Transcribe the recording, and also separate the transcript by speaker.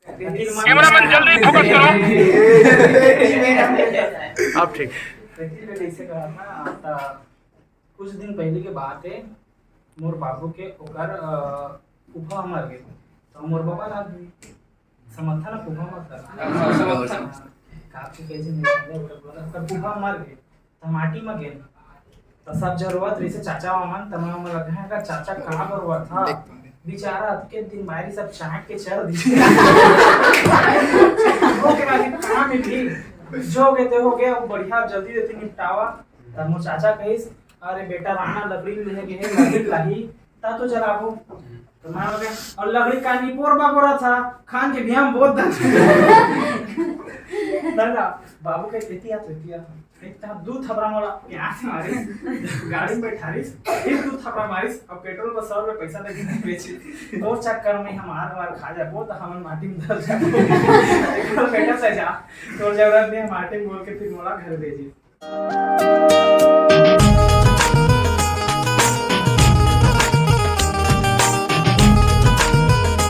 Speaker 1: Cameraman जल्दी focus करो। अब ठीक।
Speaker 2: ऐसे कहा ना कुछ दिन पहले के बात है, मोर बाबू के ओकर फूफा मर गए, तो मोर बाबा ना समझता ना फूफा मर कर काफी कैसे निकले ओकर फूफा मर गए तो माटी में गए, तो सब जरूरत रही से चाचा मन तमाम लगे हैं का चाचा कहाँ पर हुआ था बेचारा के दिन मारी सब चाट के चल दी ओके बाकी कहाँ में भी जो कहते हो गया बढ़िया जल्दी देते निपटावा। तब मोर चाचा कहिस अरे बेटा राना लकड़ी ले गए है लकड़ी लाही ता तो जलाबो तो मैं बोले और लकड़ी का निपोर बाबोरा था खान के भी हम बहुत दादा बाबू के तेतिया इतना दूध थपरा मोला यहाँ से मारिस गाड़ी में बैठारिस फिर दूध थपरा मारिस और पेट्रोल पर 100 रुपए पैसा लगी नहीं बेची और चक्कर में हम मार खा जाए बहुत हमन माटी में दल जाए बेटा सजा तो जरूरत नहीं माटी में बोल के फिर मोला घर भेजी।